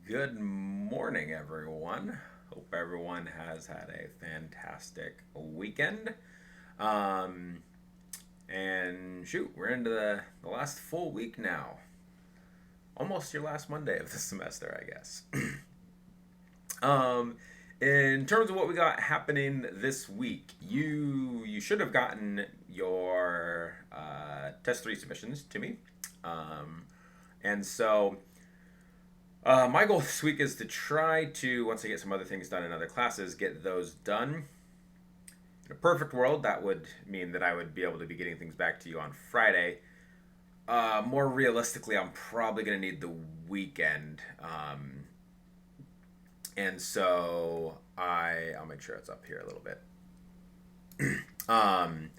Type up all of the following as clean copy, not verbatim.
Good morning, everyone. Hope everyone has had a fantastic weekend. Um, and shoot, we're into the last full week now. Almost your last Monday of the semester, I guess. um, in terms of what we got happening this week, you should have gotten your test three submissions to me. Um, and so my goal this week is to try to, once I get some other things done in other classes, get those done. In a perfect world, that would mean that I would be able to be getting things back to you on Friday. More realistically, I'm probably going to need the weekend. And so I'll make sure it's up here a little bit. Um,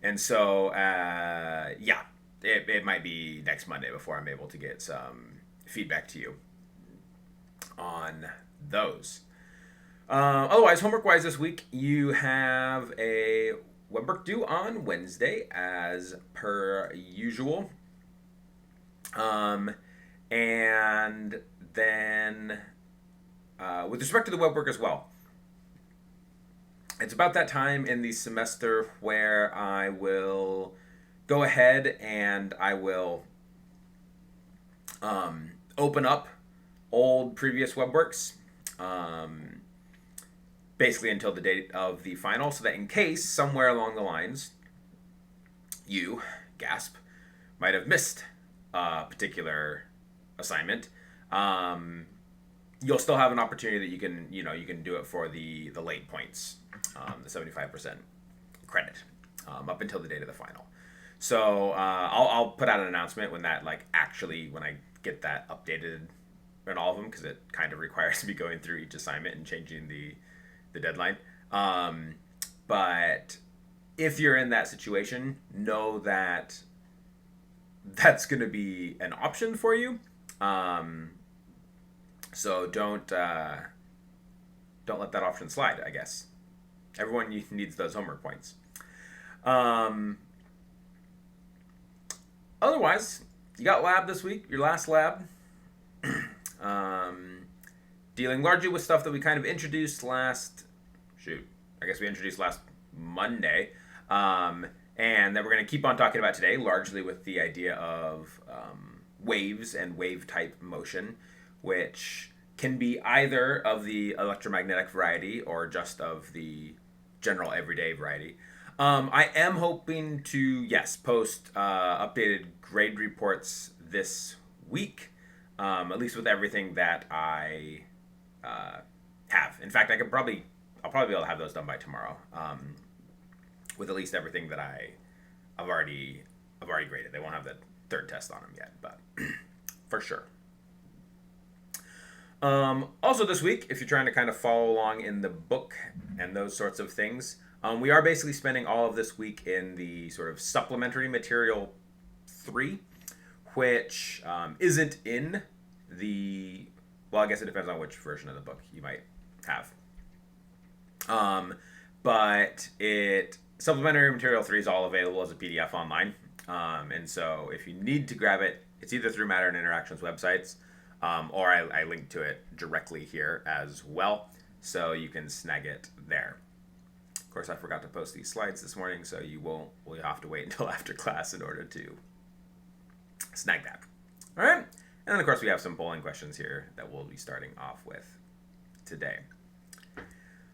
and so, yeah, it might be next Monday before I'm able to get some feedback to you on those. Otherwise, homework wise this week, you have a web work due on Wednesday as per usual. Um, and then with respect to the web work as well, it's about that time in the semester where I will go ahead and I will open up old previous webworks. Basically until the date of the final, so that in case somewhere along the lines you, gasp, might have missed a particular assignment, you'll still have an opportunity that you can do it for the late points, the 75% credit, up until the date of the final. So I'll put out an announcement when that when I get that updated in all of them, because it kind of requires me going through each assignment and changing the deadline. But if you're in that situation, know that that's going to be an option for you. So don't let that option slide. I guess everyone needs those homework points. Um, Otherwise, you got lab this week. Your last lab. um, Dealing largely with stuff that we kind of introduced last. Shoot, I guess we introduced last Monday. And that we're going to keep on talking about today, largely with the idea of waves and wave type motion, which can be either of the electromagnetic variety or just of the general everyday variety. I am hoping to, yes, post updated grade reports this week, at least with everything that I have. In fact, I'll probably be able to have those done by tomorrow, with at least everything that I've already graded. They won't have the third test on them yet, but for sure. Also, this week, if you're trying to kind of follow along in the book and those sorts of things, we are basically spending all of this week in the sort of supplementary material 3, which isn't in the. Well, I guess it depends on which version of the book you might have. But it supplementary material 3 is all available as a PDF online. And so if you need to grab it, it's either through Matter and Interactions websites, or I link to it directly here as well, so you can snag it there. Of course, I forgot to post these slides this morning, so you'll have to wait until after class in order to snag that. All right, and then of course we have some polling questions here that we'll be starting off with today.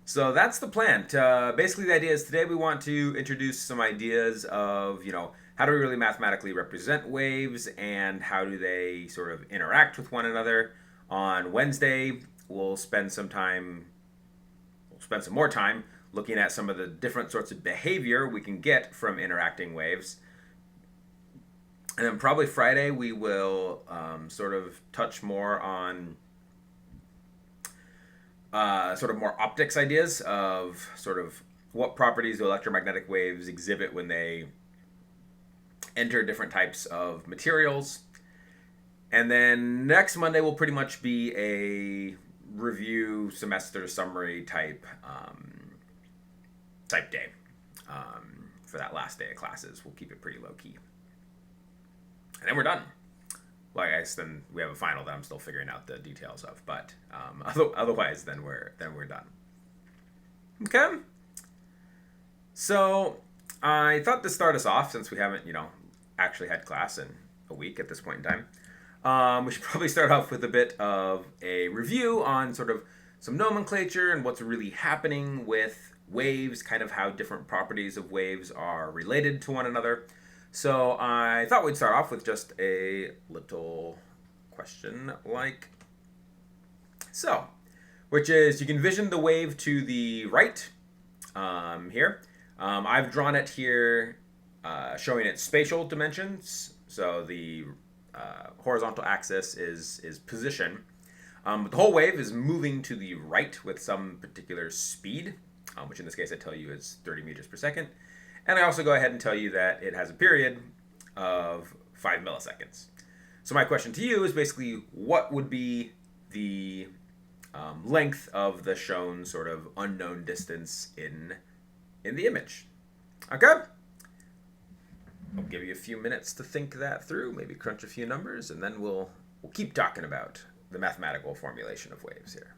So that's the plan. Basically, the idea is today we want to introduce some ideas of, how do we really mathematically represent waves and how do they sort of interact with one another. On Wednesday, we'll spend some more time looking at some of the different sorts of behavior we can get from interacting waves. And then probably Friday, we will sort of touch more on sort of more optics ideas of sort of what properties the electromagnetic waves exhibit when they enter different types of materials. And then next Monday will pretty much be a review semester summary type day for that last day of classes. We'll keep it pretty low key. And then we're done. Well, I guess then we have a final that I'm still figuring out the details of. But otherwise, then we're done. Okay. So I thought to start us off, since we haven't actually had class in a week at this point in time, we should probably start off with a bit of a review on sort of some nomenclature and what's really happening with waves, kind of how different properties of waves are related to one another. So I thought we'd start off with just a little question like so, which is you can envision the wave to the right here. I've drawn it here showing its spatial dimensions. So the horizontal axis is position. But the whole wave is moving to the right with some particular speed, which in this case I tell you is 30 meters per second. And I also go ahead and tell you that it has a period of 5 milliseconds. So my question to you is basically what would be the length of the shown sort of unknown distance in the image? Okay? I'll give you a few minutes to think that through, maybe crunch a few numbers, and then we'll keep talking about the mathematical formulation of waves here.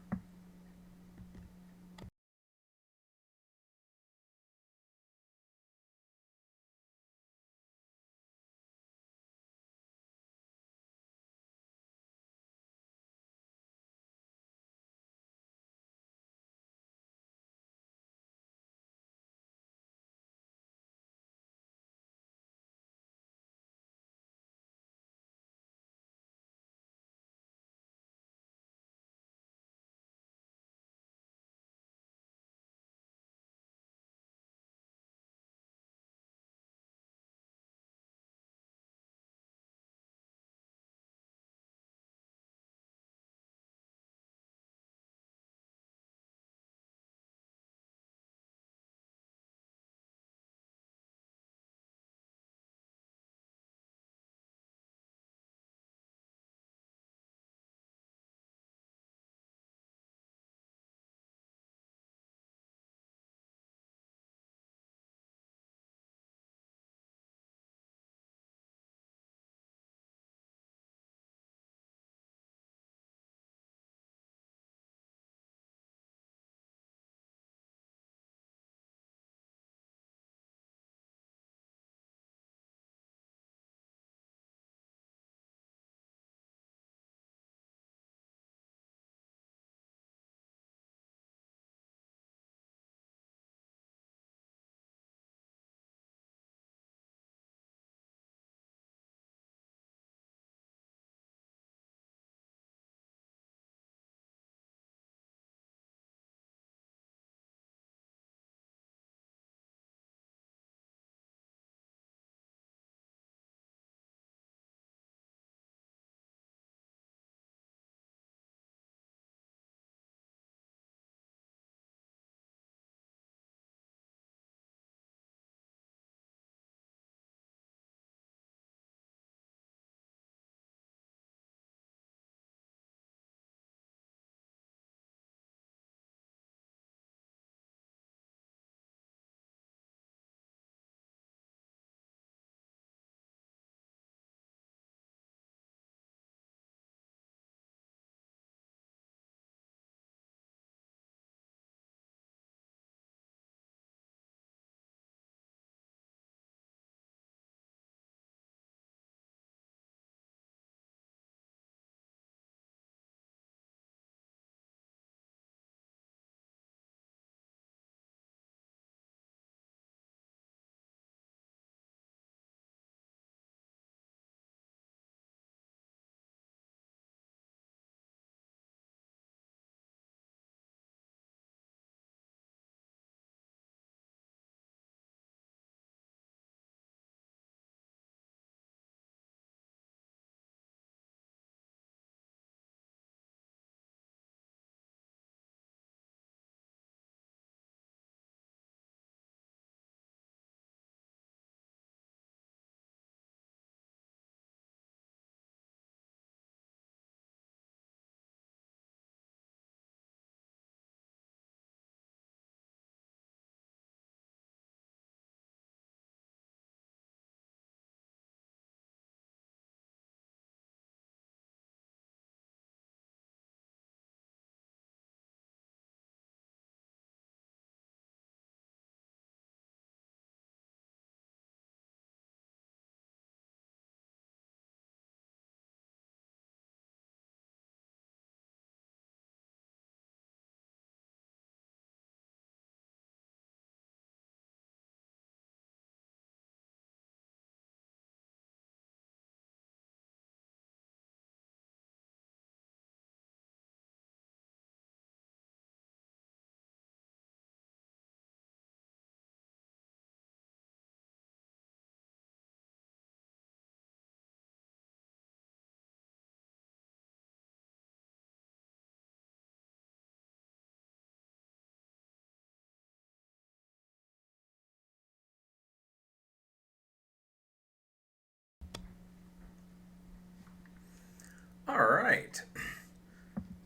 right.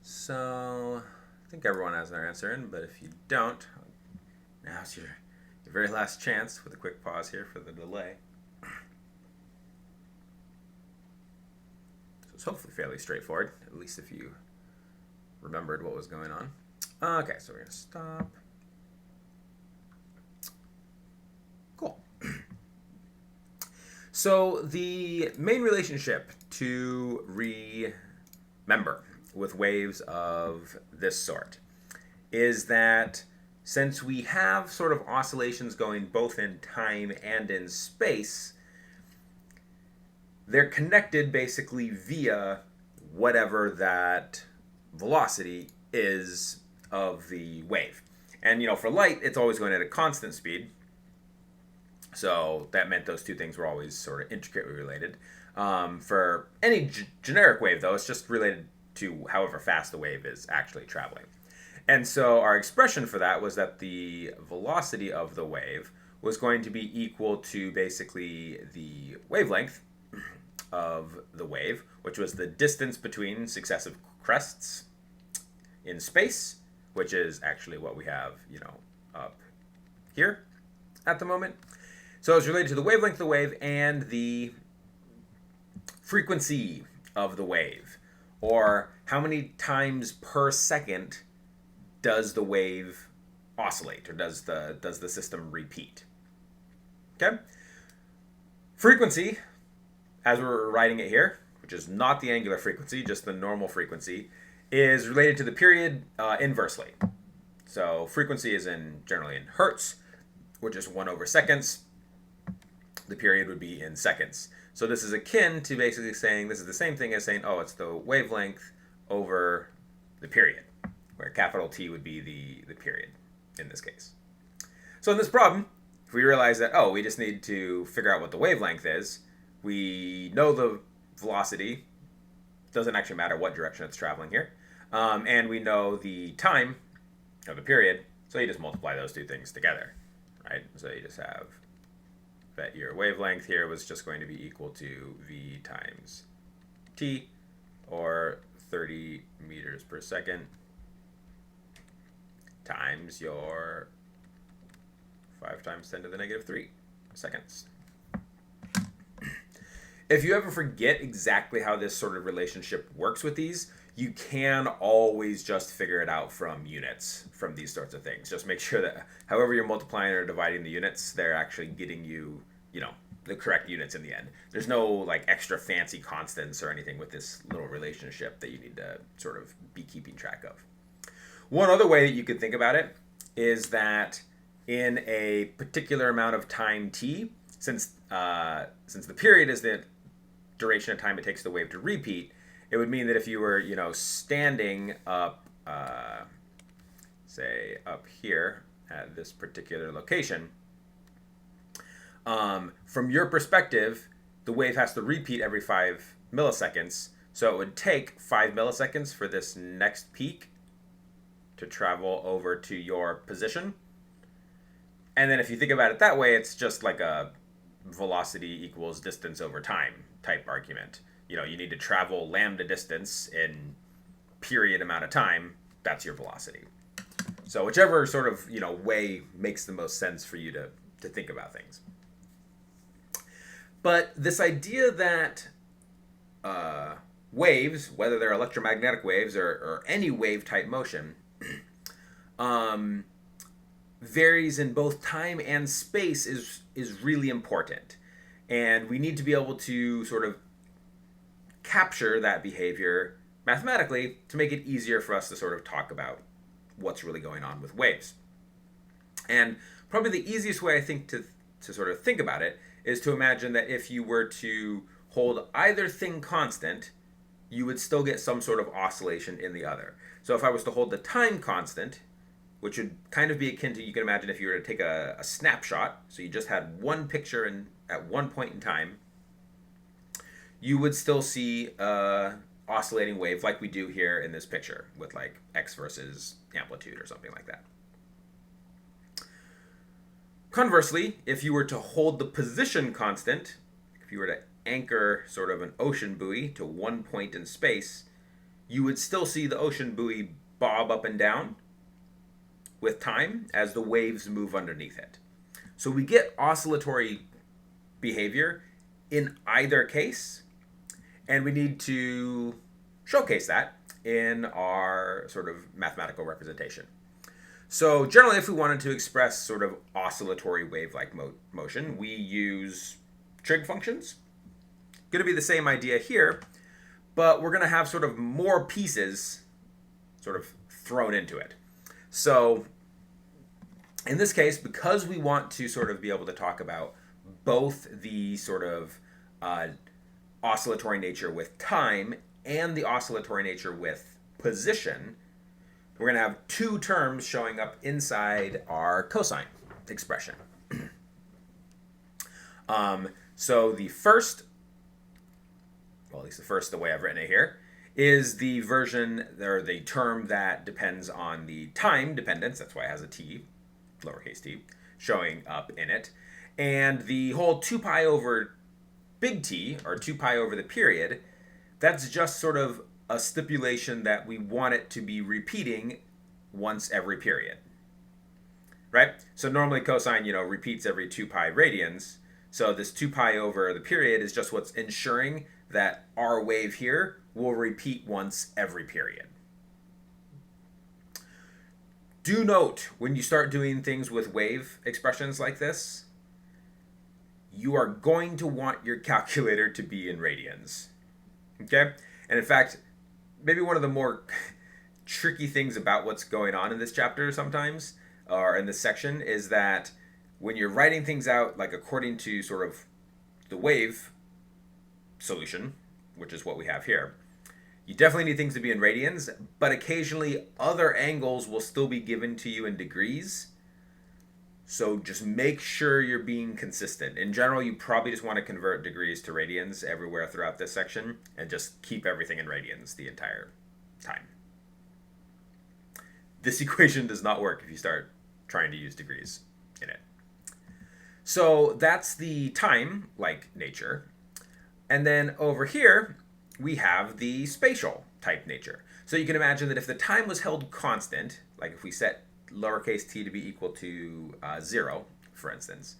So I think everyone has their answer in, but if you don't, now's your very last chance with a quick pause here for the delay. So it's hopefully fairly straightforward, at least if you remembered what was going on. Okay, so we're going to stop. Cool. So the main relationship to remember with waves of this sort is that since we have sort of oscillations going both in time and in space, they're connected basically via whatever that velocity is of the wave. And for light, it's always going at a constant speed. So that meant those two things were always sort of intricately related. For any generic wave, though, it's just related to however fast the wave is actually traveling. And so our expression for that was that the velocity of the wave was going to be equal to basically the wavelength of the wave, which was the distance between successive crests in space, which is actually what we have, up here at the moment. So it's related to the wavelength of the wave and the frequency of the wave, or how many times per second does the wave oscillate, or does the system repeat. Okay? Frequency, as we're writing it here, which is not the angular frequency, just the normal frequency, is related to the period inversely. So frequency is generally in hertz, which is 1 over seconds. The period would be in seconds. So this is akin to basically saying, this is the same thing as saying, oh, it's the wavelength over the period, where capital T would be the period in this case. So in this problem, if we realize that, we just need to figure out what the wavelength is, we know the velocity, doesn't actually matter what direction it's traveling here, and we know the time of the period, so you just multiply those two things together, right? So you just have that your wavelength here was just going to be equal to v times t, or 30 meters per second, times your 5 times 10 to the negative 3 seconds. If you ever forget exactly how this sort of relationship works with these, you can always just figure it out from units, from these sorts of things. Just make sure that however you're multiplying or dividing the units, they're actually getting you, the correct units in the end. There's no like extra fancy constants or anything with this little relationship that you need to sort of be keeping track of. One other way that you could think about it is that in a particular amount of time t, since the period is the duration of time it takes the wave to repeat, it would mean that if you were, standing up, say up here at this particular location, from your perspective, the wave has to repeat every 5 milliseconds. So it would take 5 milliseconds for this next peak to travel over to your position. And then if you think about it that way, it's just like a velocity equals distance over time type argument. You need to travel lambda distance in period amount of time. That's your velocity. So whichever sort of, way makes the most sense for you to think about things. But this idea that waves, whether they're electromagnetic waves or any wave type motion, varies in both time and space is really important. And we need to be able to sort of capture that behavior mathematically to make it easier for us to sort of talk about what's really going on with waves. And probably the easiest way I think to sort of think about it is to imagine that if you were to hold either thing constant, you would still get some sort of oscillation in the other. So if I was to hold the time constant, which would kind of be akin to, you can imagine if you were to take a snapshot, so you just had one picture at one point in time, you would still see oscillating wave like we do here in this picture with like x versus amplitude or something like that. Conversely, if you were to hold the position constant, if you were to anchor sort of an ocean buoy to one point in space, you would still see the ocean buoy bob up and down with time as the waves move underneath it. So we get oscillatory behavior in either case, and we need to showcase that in our sort of mathematical representation. So generally, if we wanted to express sort of oscillatory wave-like motion, we use trig functions. Going to be the same idea here, but we're going to have sort of more pieces sort of thrown into it. So in this case, because we want to sort of be able to talk about both the sort of oscillatory nature with time and the oscillatory nature with position, we're going to have two terms showing up inside our cosine expression. So the first, well, at least the first, the way I've written it here, is the version, or the term that depends on the time dependence. That's why it has a t, lowercase t, showing up in it. And the whole 2 pi over big T, or 2 pi over the period, that's just sort of a stipulation that we want it to be repeating once every period, right? So normally cosine, repeats every 2 pi radians. So this 2 pi over the period is just what's ensuring that our wave here will repeat once every period. Do note, when you start doing things with wave expressions like this, you are going to want your calculator to be in radians, okay? And in fact, maybe one of the more tricky things about what's going on in this chapter sometimes, or in this section, is that when you're writing things out, like according to sort of the wave solution, which is what we have here, you definitely need things to be in radians, but occasionally other angles will still be given to you in degrees. So just make sure you're being consistent. In general, you probably just want to convert degrees to radians everywhere throughout this section and just keep everything in radians the entire time. This equation does not work if you start trying to use degrees in it. So that's the time-like nature. And then over here, we have the spatial type nature. So you can imagine that if the time was held constant, like if we set lowercase t to be equal to 0, for instance,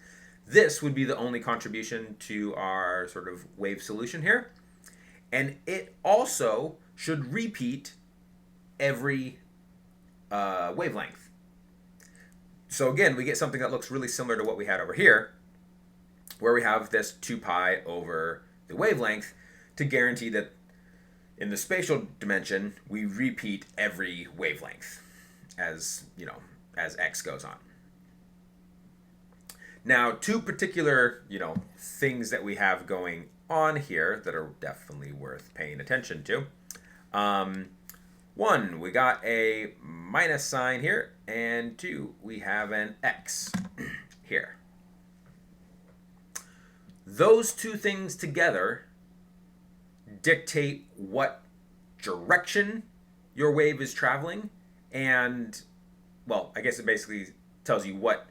this would be the only contribution to our sort of wave solution here. And it also should repeat every wavelength. So again, we get something that looks really similar to what we had over here, where we have this 2 pi over the wavelength to guarantee that in the spatial dimension, we repeat every wavelength as x goes on. Now, two particular, things that we have going on here that are definitely worth paying attention to. One, we got a minus sign here, and two, we have an x here. Those two things together dictate what direction your wave is traveling, and, well, I guess it basically tells you what,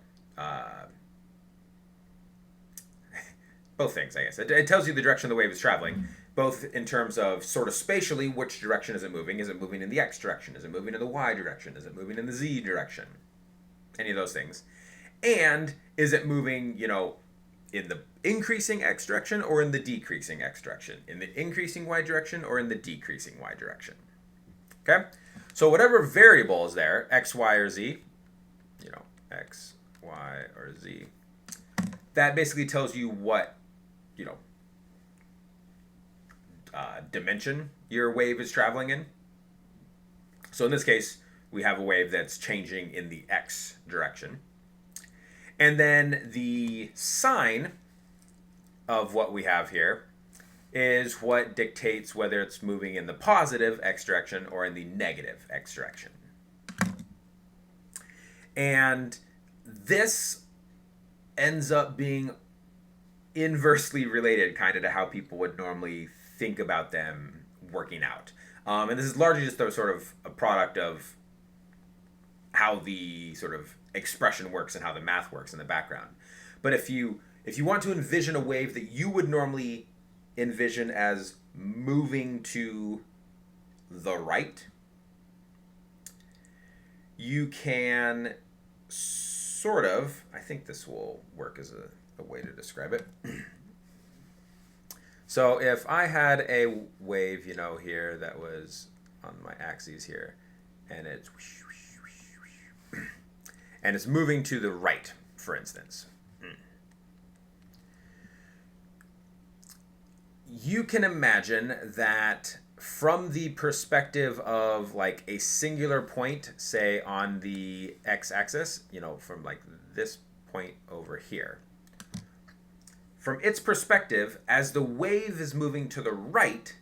both things, I guess. It tells you the direction the wave is traveling, both in terms of sort of spatially, which direction is it moving? Is it moving in the x direction? Is it moving in the y direction? Is it moving in the z direction? Any of those things. And is it moving, in the increasing x direction or in the decreasing x direction? In the increasing y direction or in the decreasing y direction? Okay? So whatever variable is there, x, y, or z, x, y, or z, that basically tells you what, dimension your wave is traveling in. So in this case, we have a wave that's changing in the x direction. And then the sign of what we have here is what dictates whether it's moving in the positive x direction or in the negative x direction. And this ends up being inversely related kind of to how people would normally think about them working out. And this is largely just a sort of a product of how the sort of expression works and how the math works in the background. But if you want to envision a wave that you would normally envision as moving to the right, you can sort of, I think this will work as a way to describe it. So if I had a wave, here that was on my axes here, and it's moving to the right, for instance. You can imagine that from the perspective of like a singular point, say on the x-axis, from like this point over here. From its perspective, as the wave is moving to the right,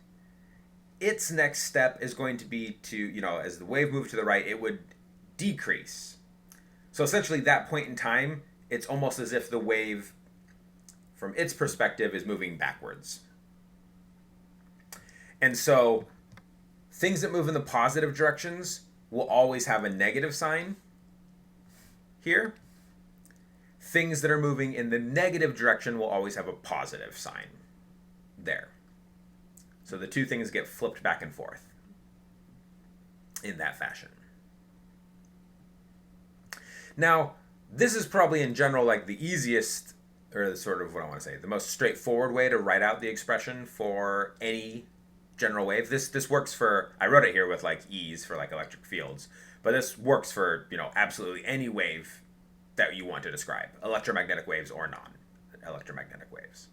its next step is going to be to, as the wave moves to the right, it would decrease. So essentially, that point in time, it's almost as if the wave, from its perspective, is moving backwards. And so things that move in the positive directions will always have a negative sign here. Things that are moving in the negative direction will always have a positive sign there. So the two things get flipped back and forth in that fashion. Now, this is probably in general like the easiest, or sort of what I want to say, the most straightforward way to write out the expression for any general wave. This works for, I wrote it here with like E's for like electric fields, but this works for, absolutely any wave that you want to describe, electromagnetic waves or non-electromagnetic waves.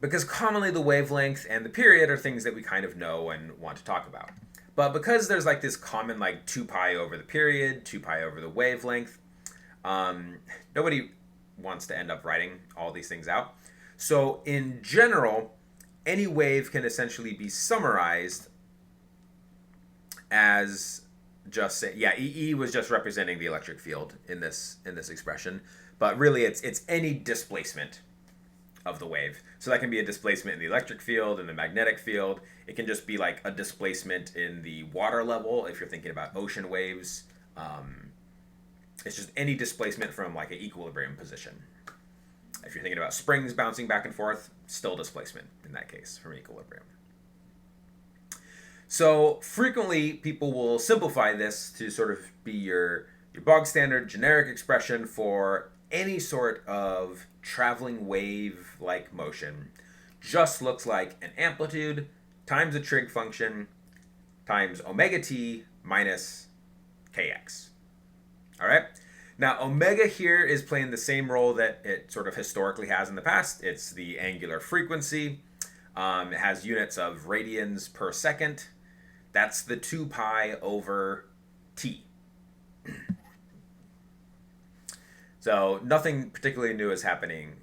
Because commonly the wavelength and the period are things that we kind of know and want to talk about. But because there's like this common like 2 pi over the period, 2 pi over the wavelength, nobody wants to end up writing all these things out. So in general, any wave can essentially be summarized as just say, E was just representing the electric field in this expression, but really it's any displacement of the wave. So that can be a displacement in the electric field, in the magnetic field. It can just be like a displacement in the water level if you're thinking about ocean waves. It's just any displacement from like an equilibrium position. If you're thinking about springs bouncing back and forth, still displacement in that case from equilibrium. So frequently people will simplify this to sort of be your bog standard generic expression for any sort of traveling wave-like motion. Just looks like an amplitude times a trig function times omega t minus kx. All right? Now, omega here is playing the same role that it sort of historically has in the past. It's the angular frequency. It has units of radians per second. That's the 2 pi over t. So nothing particularly new is happening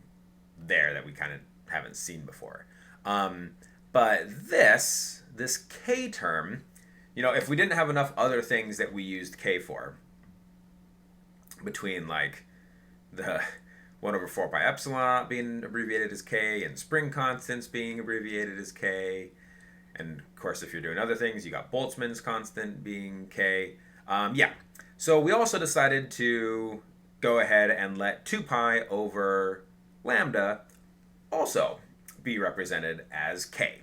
there that we kind of haven't seen before. But this k term, if we didn't have enough other things that we used k for, between like the 1 over 4 pi epsilon being abbreviated as k and spring constants being abbreviated as k, and of course if you're doing other things, you got Boltzmann's constant being k. So we also decided to go ahead and let 2 pi over lambda also be represented as k.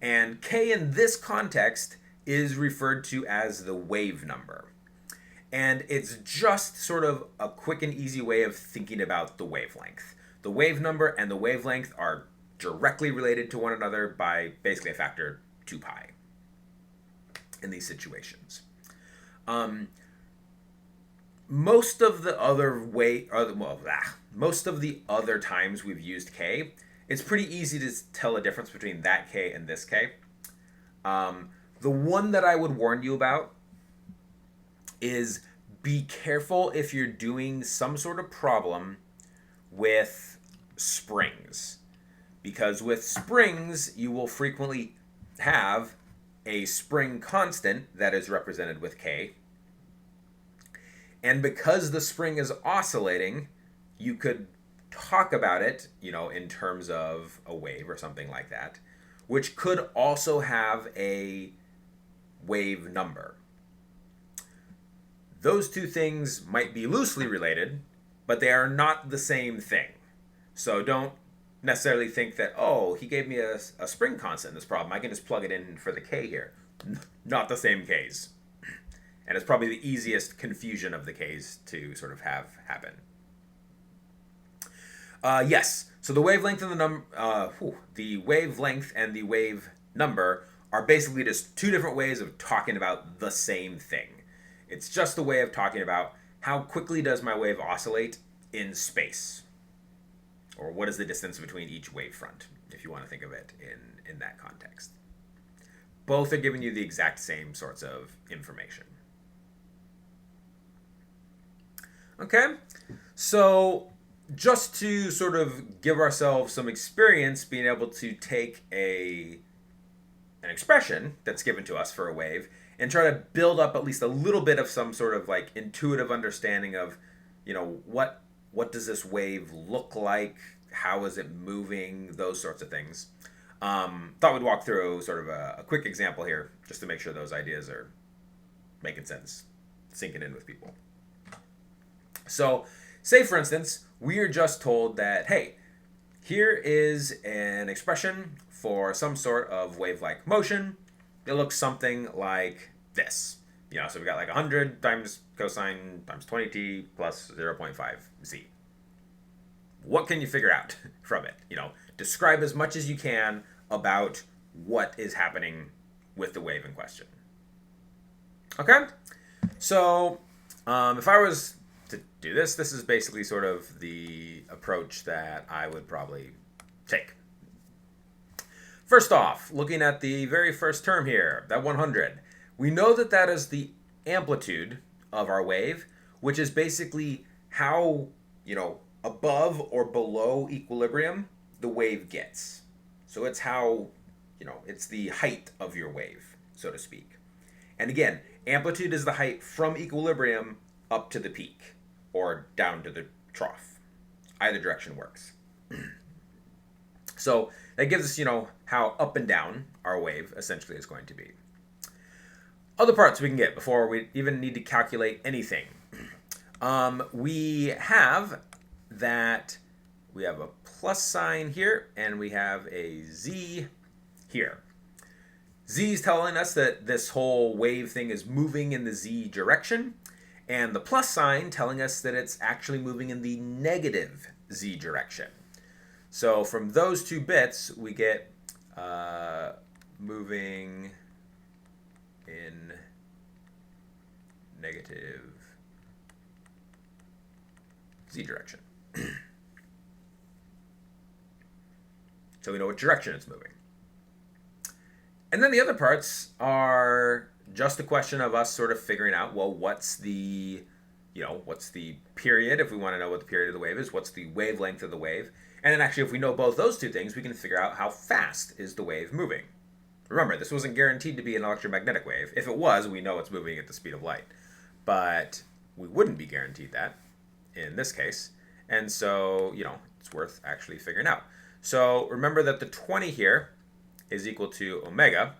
And k in this context is referred to as the wave number. And it's just sort of a quick and easy way of thinking about the wavelength. The wave number and the wavelength are directly related to one another by basically a factor 2 pi in these situations. Most of the other times we've used k, it's pretty easy to tell a difference between that k and this k. The one that I would warn you about is be careful if you're doing some sort of problem with springs. Because with springs, you will frequently have a spring constant that is represented with k. And because the spring is oscillating, you could talk about it, in terms of a wave or something like that, which could also have a wave number. Those two things might be loosely related, but they are not the same thing. So don't necessarily think that, oh, he gave me a spring constant in this problem. I can just plug it in for the k here. Not the same k's. And it's probably the easiest confusion of the k's to sort of have happen. Yes, so the wavelength and the wavelength and the wave number are basically just two different ways of talking about the same thing. It's just a way of talking about how quickly does my wave oscillate in space, or what is the distance between each wavefront, if you want to think of it in that context. Both are giving you the exact same sorts of information. Okay, so just to sort of give ourselves some experience being able to take an expression that's given to us for a wave and try to build up at least a little bit of some sort of like intuitive understanding of, what does this wave look like? How is it moving? Those sorts of things. Thought we'd walk through sort of a quick example here just to make sure those ideas are making sense, sinking in with people. So, say for instance, we are just told that, hey, here is an expression for some sort of wave-like motion. It looks something like this. So we got like 100 times cosine times 20t plus 0.5 z. What can you figure out from it? Describe as much as you can about what is happening with the wave in question. Okay? So, if I was to do this is basically sort of the approach that I would probably take. First off, looking at the very first term here, that 100, we know that that is the amplitude of our wave, which is basically how, above or below equilibrium the wave gets. So it's how, it's the height of your wave, so to speak. And again, amplitude is the height from equilibrium up to the peak or down to the trough. Either direction works. So that gives us, how up and down our wave essentially is going to be. Other parts we can get before we even need to calculate anything. We have a plus sign here and we have a z here. Z is telling us that this whole wave thing is moving in the z direction, and the plus sign telling us that it's actually moving in the negative z direction. So from those two bits, we get moving in negative z direction. So we know what direction it's moving. And then the other parts are just a question of us sort of figuring out, well, what's the period, if we want to know what the period of the wave is, what's the wavelength of the wave. And then actually, if we know both those two things, we can figure out how fast is the wave moving. Remember, this wasn't guaranteed to be an electromagnetic wave. If it was, we know it's moving at the speed of light. But we wouldn't be guaranteed that in this case. And so, it's worth actually figuring out. So remember that the 20 here is equal to omega,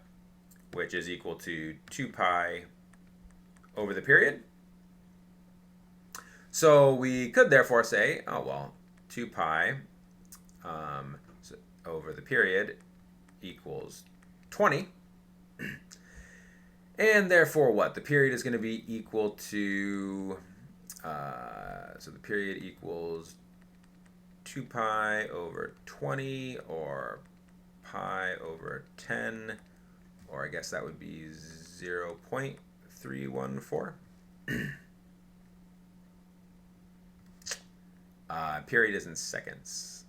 which is equal to 2 pi over the period. So we could therefore say, 2 pi over the period equals 20. And therefore what? The period is going to be equal to, so the period equals 2 pi over 20, or pi over 10, or I guess that would be 0.314. Period is in seconds.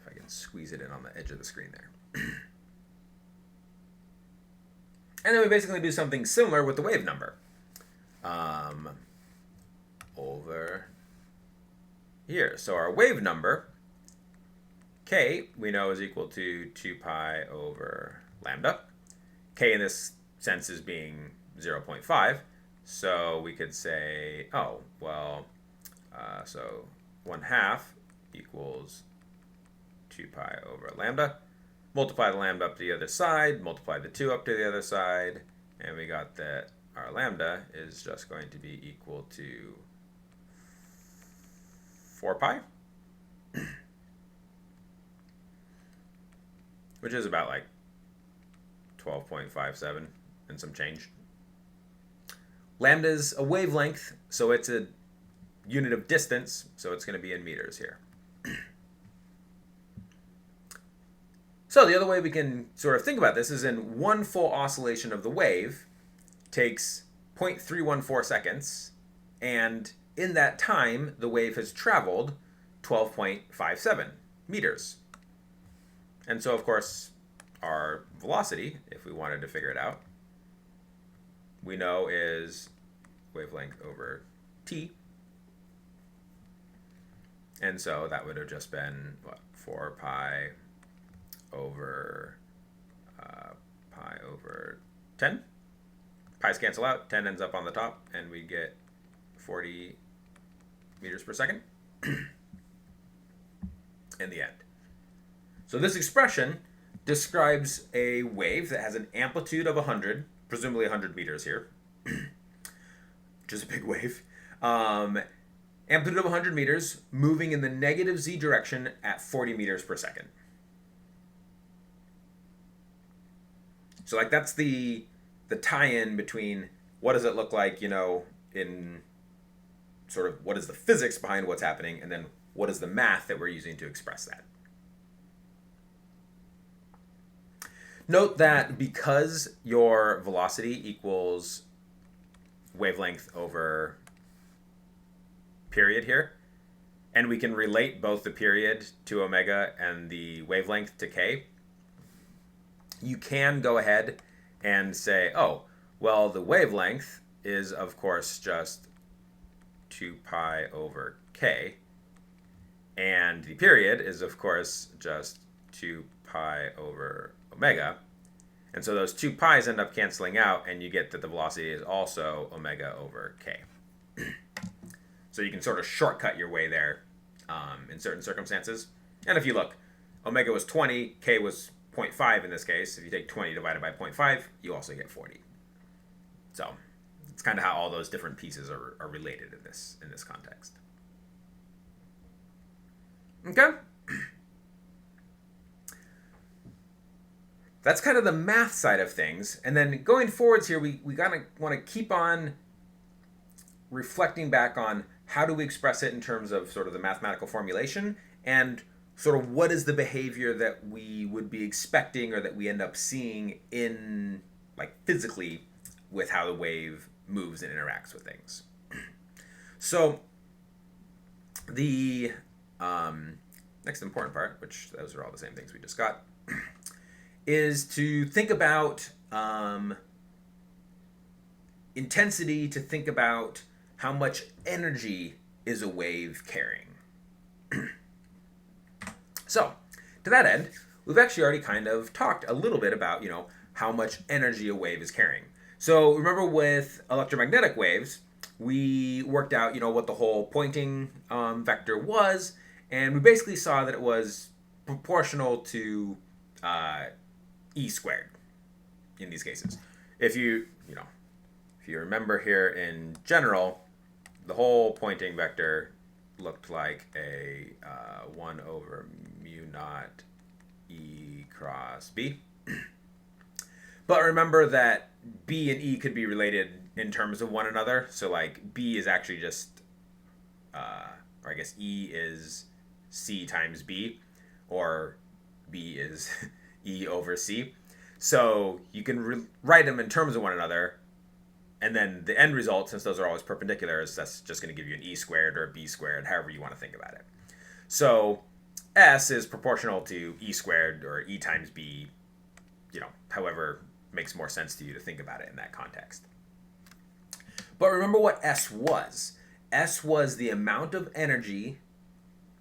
If I can squeeze it in on the edge of the screen there. And then we basically do something similar with the wave number. Over here. So our wave number, k, we know is equal to 2 pi over lambda. K in this sense is being 0.5. So we could say, so 1/2 equals 2 pi over lambda. Multiply the lambda up to the other side, multiply the 2 up to the other side, and we got that our lambda is just going to be equal to 4 pi. which is about like 12.57 and some change. Lambda is a wavelength, so it's a unit of distance, so it's going to be in meters here. So the other way we can sort of think about this is in one full oscillation of the wave takes 0.314 seconds, and in that time, the wave has traveled 12.57 meters. And so, of course, our velocity, if we wanted to figure it out, we know is wavelength over t. And so that would have just been, what, 4 pi over pi over 10. Pi's cancel out, 10 ends up on the top, and we get 40 meters per second in the end. So this expression describes a wave that has an amplitude of 100, presumably 100 meters here, which is a big wave. Amplitude of 100 meters, moving in the negative z direction at 40 meters per second. So like that's the tie-in between what does it look like, you know, in sort of what is the physics behind what's happening, and then what is the math that we're using to express that. Note that because your velocity equals wavelength over period here, and we can relate both the period to omega and the wavelength to k, you can go ahead and say, oh, well, the wavelength is, of course, just 2 pi over k, and the period is, of course, just 2 pi over omega. And so those 2 pi's end up canceling out, and you get that the velocity is also omega over k. So you can sort of shortcut your way there in certain circumstances. And if you look, omega was 20, k was 0.5 in this case. If you take 20 divided by 0.5, you also get 40. So it's kind of how all those different pieces are related in this context. Okay? That's kind of the math side of things. And then going forwards here, we gotta want to keep on reflecting back on how do we express it in terms of sort of the mathematical formulation, and sort of what is the behavior that we would be expecting or that we end up seeing in, like, physically with how the wave moves and interacts with things. So the next important part, which those are all the same things we just got, is to think about intensity, to think about how much energy is a wave carrying. So, to that end, we've actually already kind of talked a little bit about, you know, how much energy a wave is carrying. So, remember with electromagnetic waves, we worked out, you know, what the whole Poynting vector was, and we basically saw that it was proportional to E squared in these cases. If you remember here in general, the whole Poynting vector looked like a 1 over mu naught E cross B. But remember that B and E could be related in terms of one another. So like B is actually just, or I guess E is C times B, or B is E over C. So you can write them in terms of one another, and then the end result, since those are always perpendicular, is that's just going to give you an E squared or a B squared, however you want to think about it. So S is proportional to E squared or E times B, you know, however makes more sense to you to think about it in that context. But remember what S was. S was the amount of energy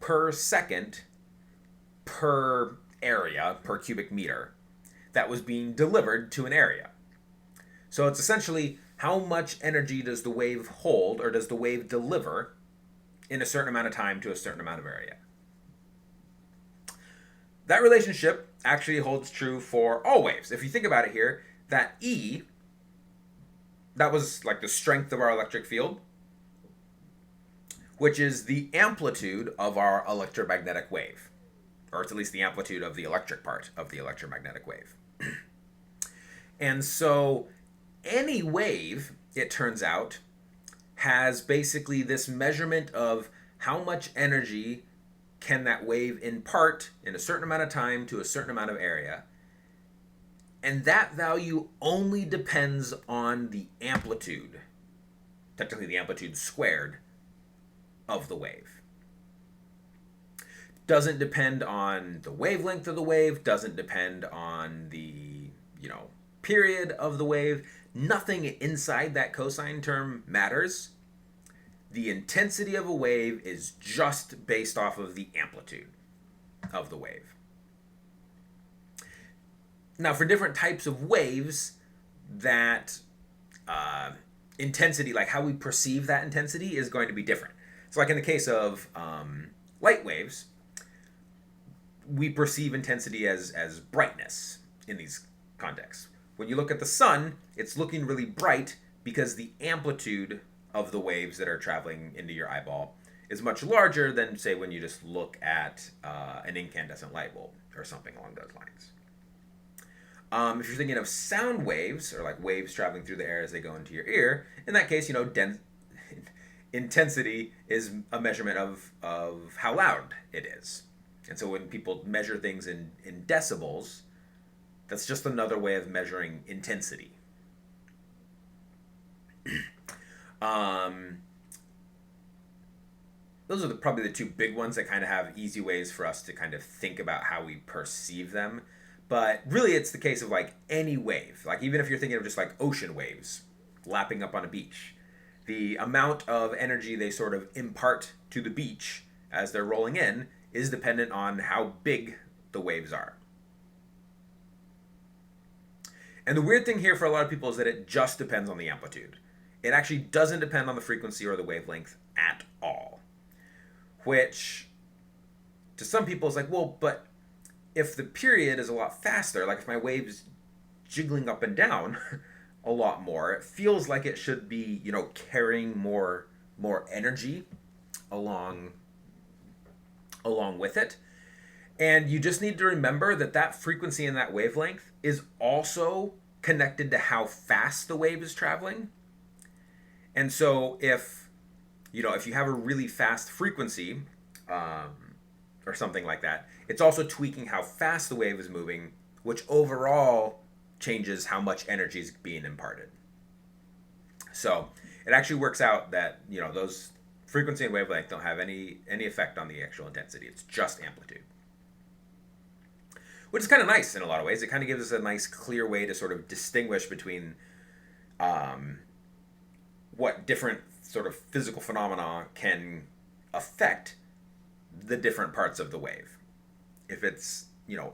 per second per area, per cubic meter, that was being delivered to an area. So it's essentially how much energy does the wave hold, or does the wave deliver in a certain amount of time to a certain amount of area. That relationship actually holds true for all waves. If you think about it here, that E, that was like the strength of our electric field, which is the amplitude of our electromagnetic wave. or it's at least the amplitude of the electric part of the electromagnetic wave. And so any wave, it turns out, has basically this measurement of how much energy can that wave impart in a certain amount of time to a certain amount of area. And that value only depends on the amplitude, technically the amplitude squared, of the wave. Doesn't depend on the wavelength of the wave, doesn't depend on the, period of the wave. Nothing inside that cosine term matters. The intensity of a wave is just based off of the amplitude of the wave. Now, for different types of waves, that intensity, like how we perceive that intensity, is going to be different. So like in the case of light waves, we perceive intensity as brightness in these contexts. When you look at the sun, it's looking really bright because the amplitude of the waves that are traveling into your eyeball is much larger than, say, when you just look at an incandescent light bulb or something along those lines. If you're thinking of sound waves, or like waves traveling through the air as they go into your ear, in that case, intensity is a measurement of how loud it is. And so when people measure things in decibels, that's just another way of measuring intensity. Those are probably the two big ones that kind of have easy ways for us to kind of think about how we perceive them. But really, it's the case of like any wave. Like even if you're thinking of just like ocean waves lapping up on a beach, the amount of energy they sort of impart to the beach as they're rolling in is dependent on how big the waves are. And the weird thing here for a lot of people is that it just depends on the amplitude. It actually doesn't depend on the frequency or the wavelength at all. Which, to some people, is like, well, but if the period is a lot faster, like if my wave's jiggling up and down a lot more, it feels like it should be, carrying more energy along with it. And you just need to remember that frequency and that wavelength is also connected to how fast the wave is traveling. And so if you have a really fast frequency or something like that, it's also tweaking how fast the wave is moving, which overall changes how much energy is being imparted. So it actually works out that those frequency and wavelength don't have any effect on the actual intensity. It's just amplitude, which is kind of nice in a lot of ways. It kind of gives us a nice, clear way to sort of distinguish between what different sort of physical phenomena can affect the different parts of the wave. If it's,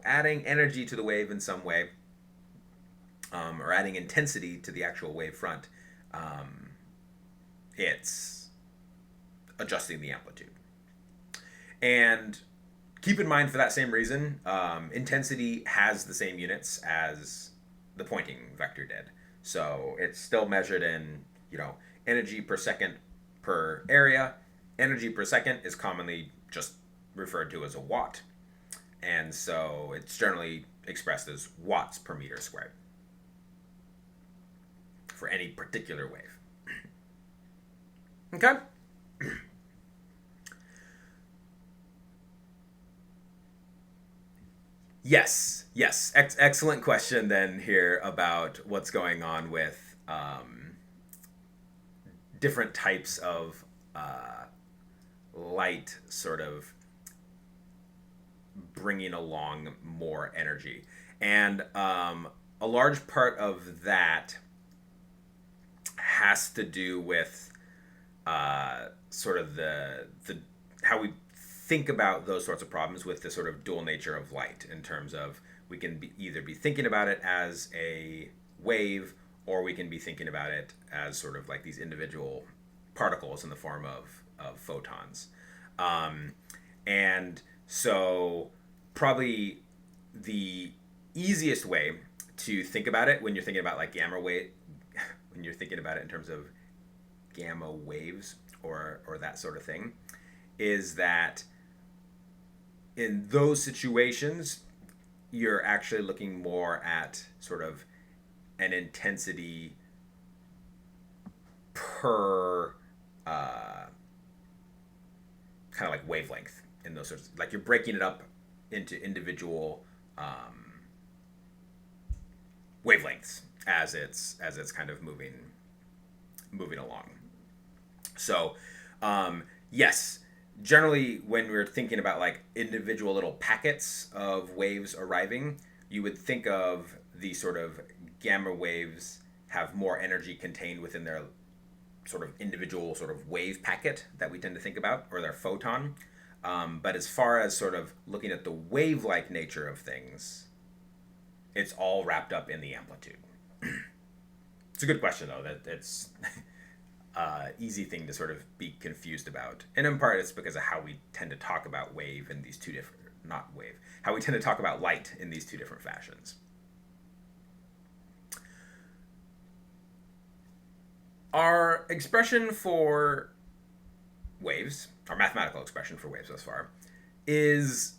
adding energy to the wave in some way, or adding intensity to the actual wave front, it's adjusting the amplitude. And keep in mind, for that same reason, intensity has the same units as the Poynting vector did. So it's still measured in, energy per second per area. Energy per second is commonly just referred to as a watt. And so it's generally expressed as watts per meter squared for any particular wave. Okay? Yes. Excellent question then here about what's going on with different types of light sort of bringing along more energy. And a large part of that has to do with sort of the how we think about those sorts of problems with the sort of dual nature of light, in terms of we can either be thinking about it as a wave, or we can be thinking about it as sort of like these individual particles in the form of photons. And so probably the easiest way to think about it when you're thinking about like when you're thinking about it in terms of gamma waves or that sort of thing, is that in those situations, you're actually looking more at sort of an intensity per kind of like wavelength in those sorts of, like you're breaking it up into individual wavelengths as it's kind of moving along. So yes, generally when we're thinking about like individual little packets of waves arriving, you would think of the sort of gamma waves have more energy contained within their sort of individual sort of wave packet that we tend to think about, or their photon. But as far as sort of looking at the wave-like nature of things, it's all wrapped up in the amplitude. It's a good question, though. That it's easy thing to sort of be confused about, and in part it's because of how we tend to talk about wave in these two different, not wave, how we tend to talk about light in these two different fashions. Our expression for waves, our mathematical expression for waves thus far, is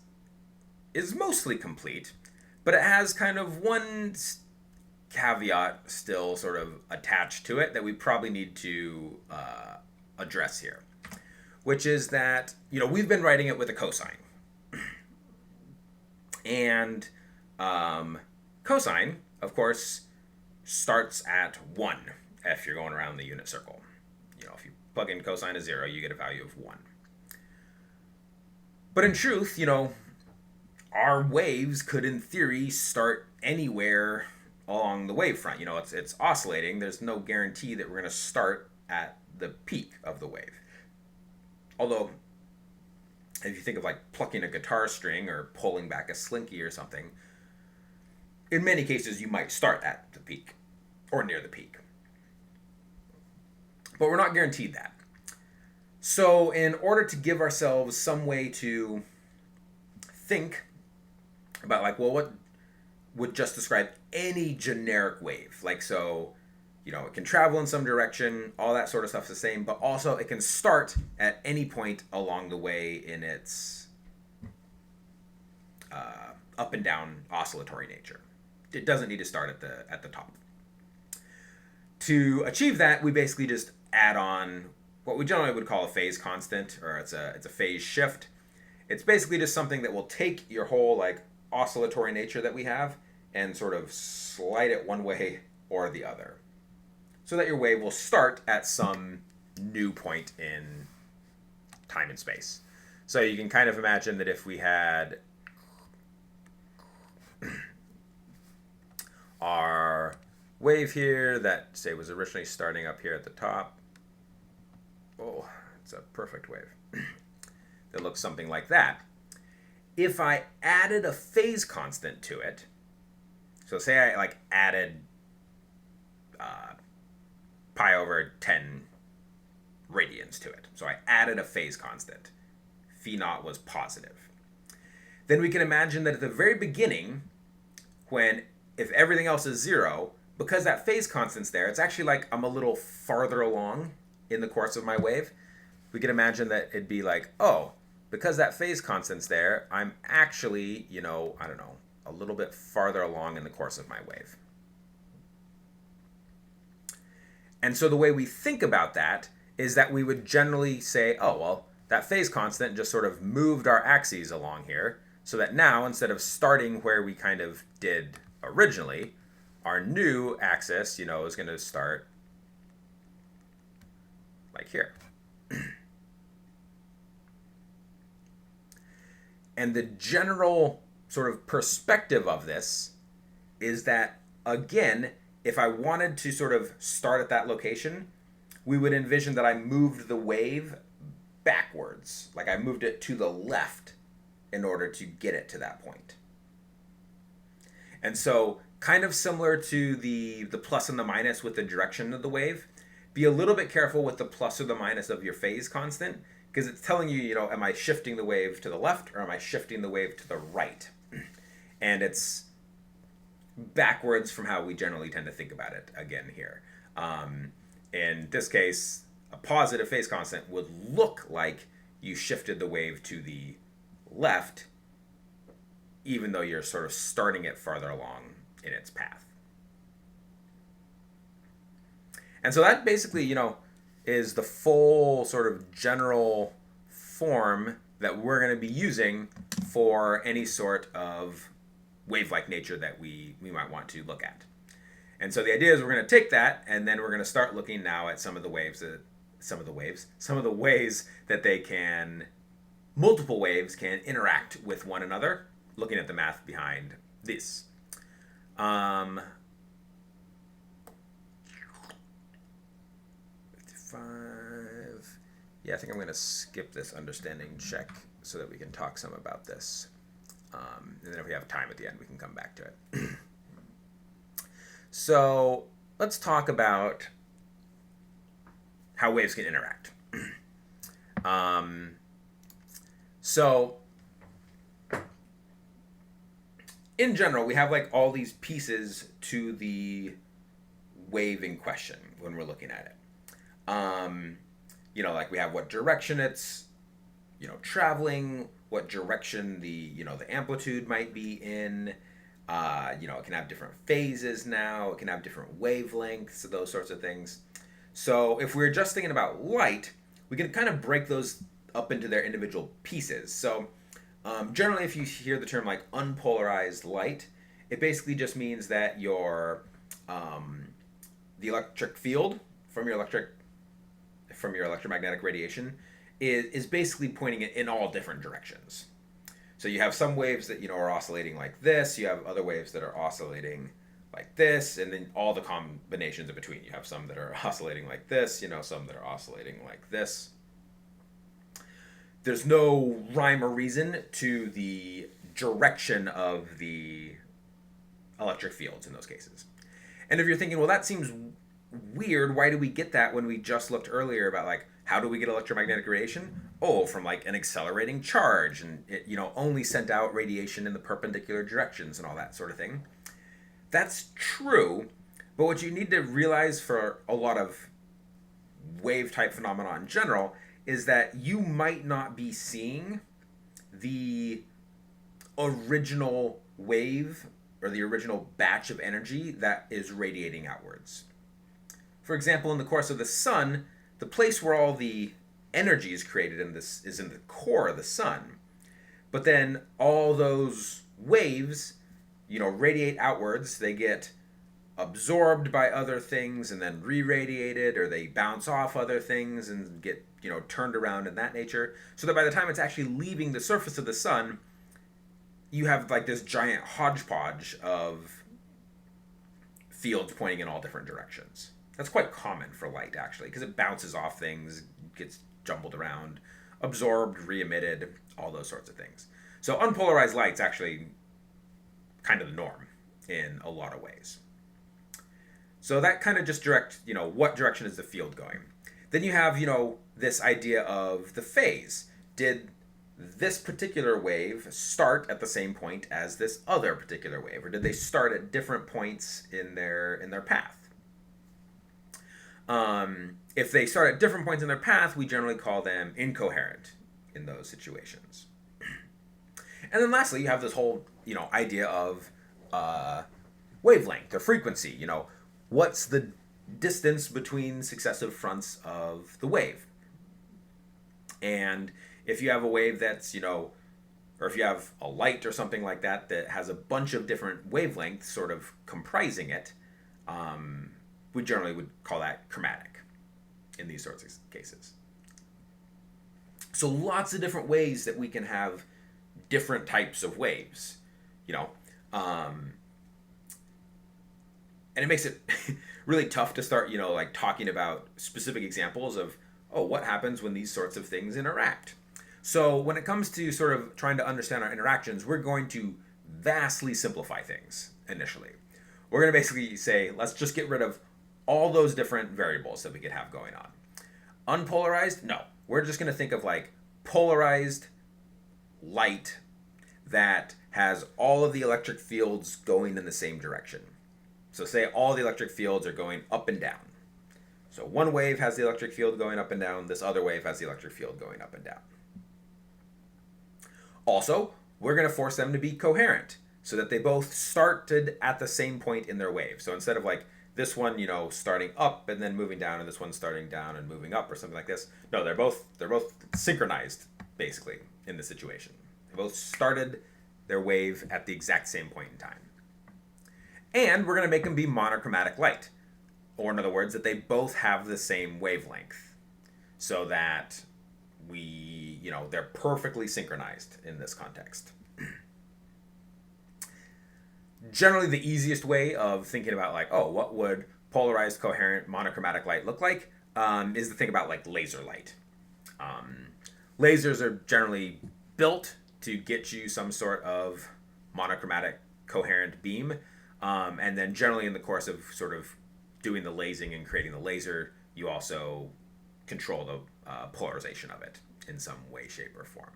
mostly complete, but it has kind of one caveat still sort of attached to it that we probably need to address here, which is that, you know, we've been writing it with a cosine. And cosine, of course, starts at 1 if you're going around the unit circle. You know, if you plug in cosine of 0, you get a value of 1. But in truth, you know, our waves could, in theory, start anywhere along the wavefront. You know, it's oscillating. There's no guarantee that we're going to start at the peak of the wave. Although, if you think of like plucking a guitar string or pulling back a slinky or something, in many cases you might start at the peak or near the peak. But we're not guaranteed that. So in order to give ourselves some way to think about like, well, what would just describe any generic wave? Like, so, you know, it can travel in some direction, all that sort of stuff's the same, but also it can start at any point along the way in its up and down oscillatory nature. It doesn't need to start at the top. To achieve that, we basically just add on what we generally would call a phase constant, or it's a phase shift. It's basically just something that will take your whole like oscillatory nature that we have and sort of slide it one way or the other, so that your wave will start at some new point in time and space. So you can kind of imagine that if we had our wave here that, say, was originally starting up here at the top. Oh, it's a perfect wave. That looks something like that. If I added a phase constant to it, so say I like added pi over 10 radians to it. So I added a phase constant. Phi naught was positive. Then we can imagine that at the very beginning, if everything else is 0, because that phase constant's there, it's actually like I'm a little farther along in the course of my wave. We can imagine that it'd be like, oh, because that phase constant's there, I'm actually, you know, I don't know, a little bit farther along in the course of my wave. And so the way we think about that is that we would generally say, oh, well, that phase constant just sort of moved our axes along here, so that now, instead of starting where we kind of did originally, our new axis, you know, is going to start like here. And the general sort of perspective of this is that, again, if I wanted to sort of start at that location, we would envision that I moved the wave backwards. Like I moved it to the left in order to get it to that point. And so, kind of similar to the plus and the minus with the direction of the wave, be a little bit careful with the plus or the minus of your phase constant, because it's telling you, you know, am I shifting the wave to the left or am I shifting the wave to the right? And it's backwards from how we generally tend to think about it again here. In this case, a positive phase constant would look like you shifted the wave to the left, even though you're sort of starting it farther along in its path. And so that basically, is the full sort of general form that we're going to be using for any sort of wave-like nature that we might want to look at. And so the idea is we're going to take that, and then we're going to start looking now at some of the ways that multiple waves can interact with one another, looking at the math behind this. 55. Yeah, I think I'm going to skip this understanding check so that we can talk some about this. And then if we have time at the end, we can come back to it. So let's talk about how waves can interact. So in general, we have like all these pieces to the wave in question when we're looking at it. Like we have what direction it's, traveling, what direction the amplitude might be in. It can have different phases now. It can have different wavelengths, those sorts of things. So if we're just thinking about light, we can kind of break those up into their individual pieces. So generally, if you hear the term like unpolarized light, it basically just means that your the electric field from your electromagnetic radiation is basically pointing it in all different directions. So you have some waves that are oscillating like this. You have other waves that are oscillating like this, and then all the combinations in between. You have some that are oscillating like this. Some that are oscillating like this. There's no rhyme or reason to the direction of the electric fields in those cases. And if you're thinking, well, that seems weird, why do we get that when we just looked earlier about like how do we get electromagnetic radiation? Oh, from like an accelerating charge, and it only sent out radiation in the perpendicular directions and all that sort of thing. That's true, but what you need to realize for a lot of wave type phenomena in general is that you might not be seeing the original wave or the original batch of energy that is radiating outwards. For example, in the course of the sun, the place where all the energy is created in this is in the core of the sun. But then all those waves, radiate outwards. They get absorbed by other things and then re-radiated, or they bounce off other things and get, turned around in that nature. So that by the time it's actually leaving the surface of the sun, you have like this giant hodgepodge of fields pointing in all different directions. That's quite common for light, actually, because it bounces off things, gets jumbled around, absorbed, re-emitted, all those sorts of things. So unpolarized light's actually kind of the norm in a lot of ways. So that kind of just directs, what direction is the field going? Then you have, this idea of the phase. Did this particular wave start at the same point as this other particular wave, or did they start at different points in their path? If they start at different points in their path, we generally call them incoherent in those situations. And then lastly, you have this whole, idea of wavelength or frequency. What's the distance between successive fronts of the wave? And if you have a wave that's, or if you have a light or something like that that has a bunch of different wavelengths sort of comprising it, we generally would call that chromatic in these sorts of cases. So lots of different ways that we can have different types of waves, and it makes it really tough to start, talking about specific examples of, what happens when these sorts of things interact. So when it comes to sort of trying to understand our interactions, we're going to vastly simplify things initially. We're going to basically say, let's just get rid of all those different variables that we could have going on. Unpolarized? No. We're just going to think of like polarized light that has all of the electric fields going in the same direction. So say all the electric fields are going up and down. So one wave has the electric field going up and down. This other wave has the electric field going up and down. Also, we're going to force them to be coherent so that they both started at the same point in their wave. So instead of like this one, starting up and then moving down, and this one starting down and moving up or something like this, no, they're both synchronized basically in this situation. They both started their wave at the exact same point in time. And we're going to make them be monochromatic light, or in other words, that they both have the same wavelength, so that they're perfectly synchronized in this context. Generally, the easiest way of thinking about what would polarized, coherent, monochromatic light look like is to think about like laser light. Lasers are generally built to get you some sort of monochromatic, coherent beam, and then generally in the course of sort of doing the lasing and creating the laser, you also control the polarization of it in some way, shape, or form.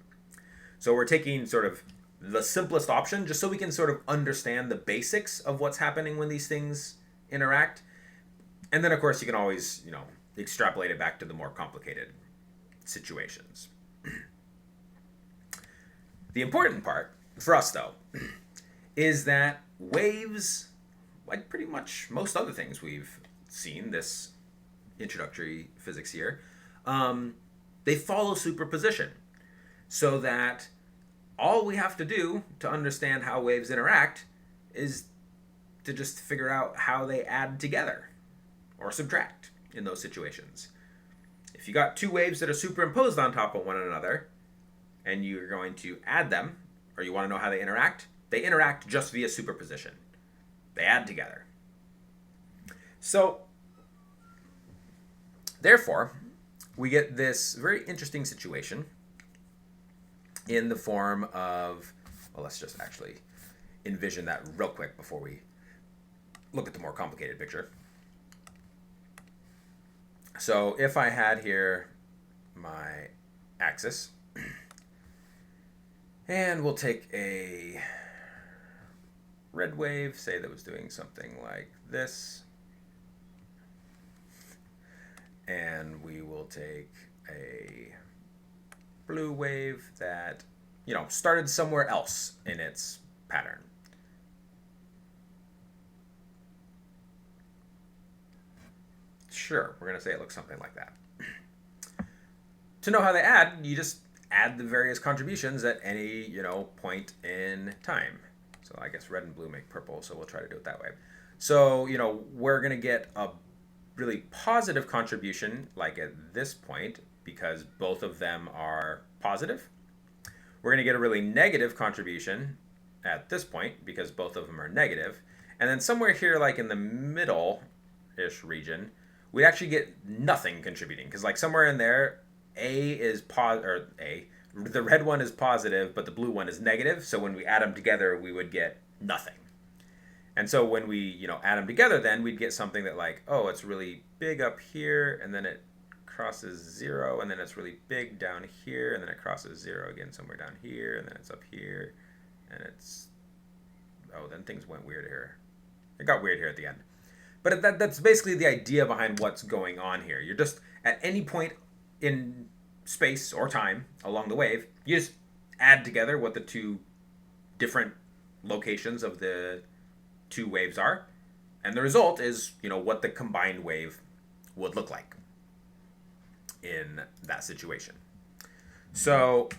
So we're taking sort of the simplest option just so we can sort of understand the basics of what's happening when these things interact. And then, of course, you can always, extrapolate it back to the more complicated situations. The important part for us, though, is that waves, like pretty much most other things we've seen this introductory physics year, they follow superposition, so that all we have to do to understand how waves interact is to just figure out how they add together or subtract in those situations. If you got two waves that are superimposed on top of one another and you're going to add them, or you want to know how they interact just via superposition. They add together. So, therefore, we get this very interesting situation in the form of, let's just actually envision that real quick before we look at the more complicated picture. So if I had here my axis, and we'll take a red wave, say that was doing something like this, and we will take a blue wave that, started somewhere else in its pattern. Sure, we're going to say it looks something like that. To know how they add, you just add the various contributions at any, point in time. So I guess red and blue make purple, so we'll try to do it that way. So, we're going to get a really positive contribution, like at this point, because both of them are positive. We're going to get a really negative contribution at this point, because both of them are negative. And then somewhere here, like in the middle-ish region, we actually get nothing contributing, because like somewhere in there, the red one is positive, but the blue one is negative. So when we add them together, we would get nothing. And so when we, add them together, then we'd get something that like, it's really big up here, and then it crosses 0, and then it's really big down here, and then it crosses 0 again somewhere down here, and then it's up here, and it's, then things went weird here. It got weird here at the end. But that's basically the idea behind what's going on here. You're just, at any point in space or time along the wave, you just add together what the two different locations of the two waves are, and the result is, what the combined wave would look like in that situation. So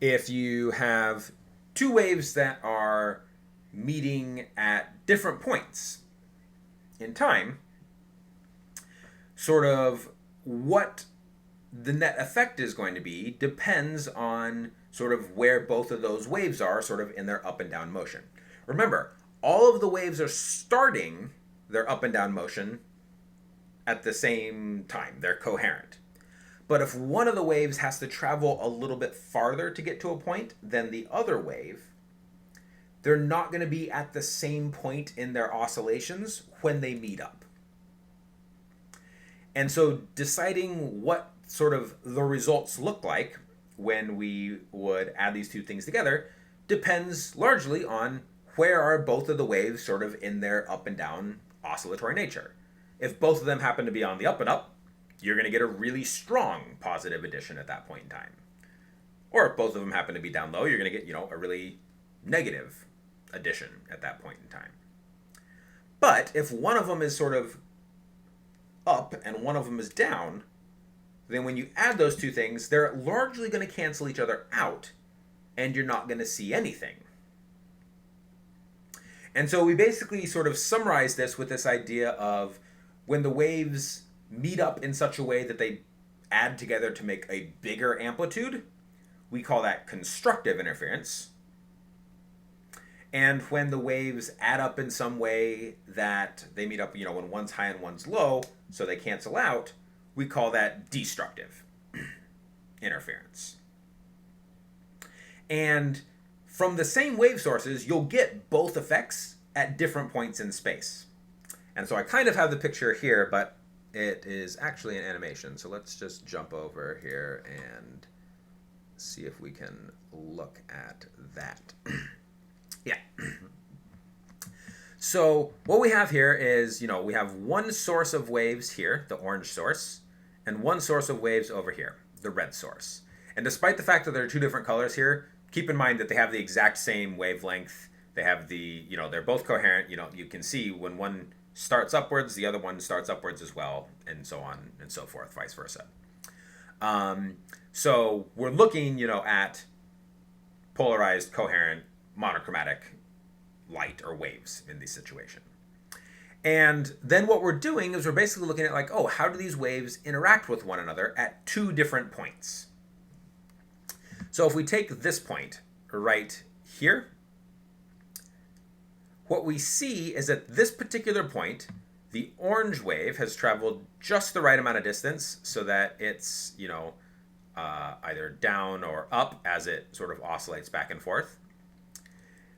if you have two waves that are meeting at different points in time, sort of what the net effect is going to be depends on sort of where both of those waves are sort of in their up and down motion. Remember, all of the waves are starting their up and down motion at the same time. They're coherent. But if one of the waves has to travel a little bit farther to get to a point than the other wave, they're not going to be at the same point in their oscillations when they meet up. And so deciding what sort of the results look like when we would add these two things together depends largely on where are both of the waves sort of in their up and down oscillatory nature. If both of them happen to be on the up and up, you're going to get a really strong positive addition at that point in time. Or if both of them happen to be down low, you're going to get, a really negative addition at that point in time. But if one of them is sort of up and one of them is down, then when you add those two things, they're largely going to cancel each other out, and you're not going to see anything. And so we basically sort of summarize this with this idea of when the waves meet up in such a way that they add together to make a bigger amplitude, we call that constructive interference. And when the waves add up in some way that they meet up, when one's high and one's low, so they cancel out, we call that destructive interference. And from the same wave sources, you'll get both effects at different points in space. And so I kind of have the picture here, but it is actually an animation. So let's just jump over here and see if we can look at that. Yeah. So what we have here is, we have one source of waves here, the orange source, and one source of waves over here, the red source. And despite the fact that there are two different colors here, keep in mind that they have the exact same wavelength. They have they're both coherent. You can see when one starts upwards, the other one starts upwards as well, and so on and so forth, vice versa. So we're looking, at polarized, coherent, monochromatic light or waves in this situation. And then what we're doing is we're basically looking at how do these waves interact with one another at two different points? So if we take this point right here, what we see is at this particular point, the orange wave has traveled just the right amount of distance so that it's, either down or up as it sort of oscillates back and forth.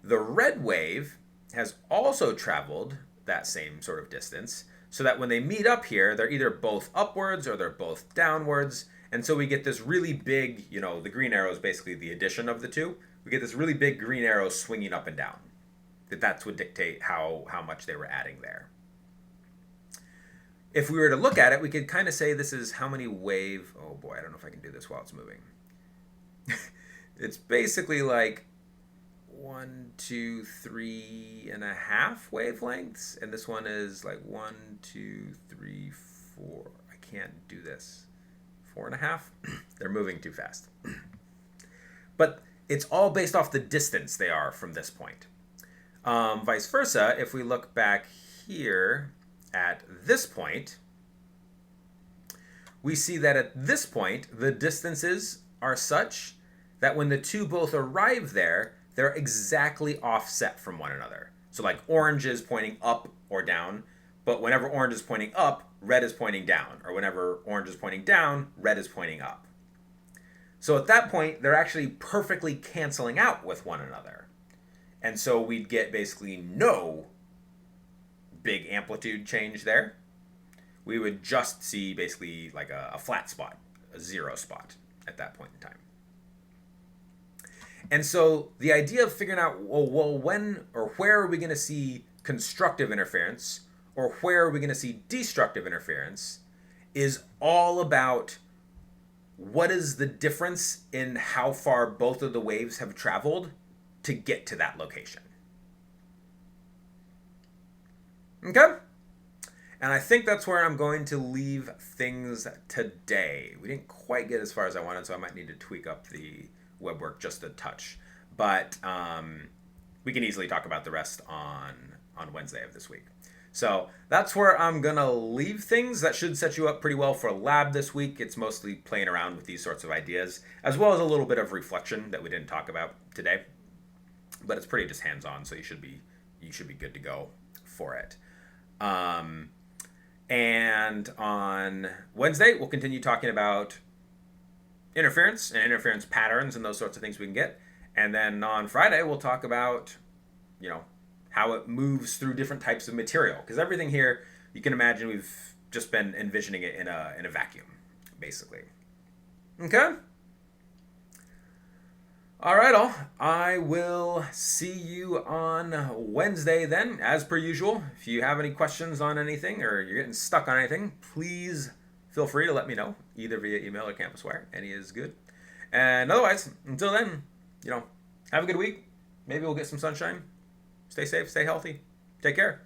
The red wave has also traveled that same sort of distance so that when they meet up here, they're either both upwards or they're both downwards. And so we get this really big, the green arrow is basically the addition of the two. We get this really big green arrow swinging up and down. That would dictate how much they were adding there. If we were to look at it, we could kind of say this is how many oh boy, I don't know if I can do this while it's moving. It's basically like 1, 2, 3.5 wavelengths. And this one is like 1, 2, 3, 4. I can't do this. 4.5. They're moving too fast. But it's all based off the distance they are from this point. Vice versa, if we look back here at this point, we see that at this point, the distances are such that when the two both arrive there, they're exactly offset from one another. So like orange is pointing up or down, but whenever orange is pointing up, red is pointing down. Or whenever orange is pointing down, red is pointing up. So at that point, they're actually perfectly canceling out with one another. And so we'd get basically no big amplitude change there. We would just see basically like a flat spot, a zero spot at that point in time. And so the idea of figuring out, well, when or where are we going to see constructive interference or where are we going to see destructive interference is all about what is the difference in how far both of the waves have traveled to get to that location. Okay? And I think that's where I'm going to leave things today. We didn't quite get as far as I wanted, so I might need to tweak up the web work just a touch. But we can easily talk about the rest on Wednesday of this week. So that's where I'm going to leave things. That should set you up pretty well for lab this week. It's mostly playing around with these sorts of ideas, as well as a little bit of reflection that we didn't talk about today. But it's pretty just hands-on, so you should be good to go for it. And on Wednesday, we'll continue talking about interference and interference patterns and those sorts of things we can get. And then on Friday, we'll talk about, how it moves through different types of material. Because everything here, you can imagine we've just been envisioning it in a vacuum, basically. Okay? All right, all. I will see you on Wednesday then, as per usual. If you have any questions on anything or you're getting stuck on anything, please feel free to let me know, either via email or CampusWire. Any is good. And otherwise, until then, have a good week. Maybe we'll get some sunshine. Stay safe, stay healthy. Take care.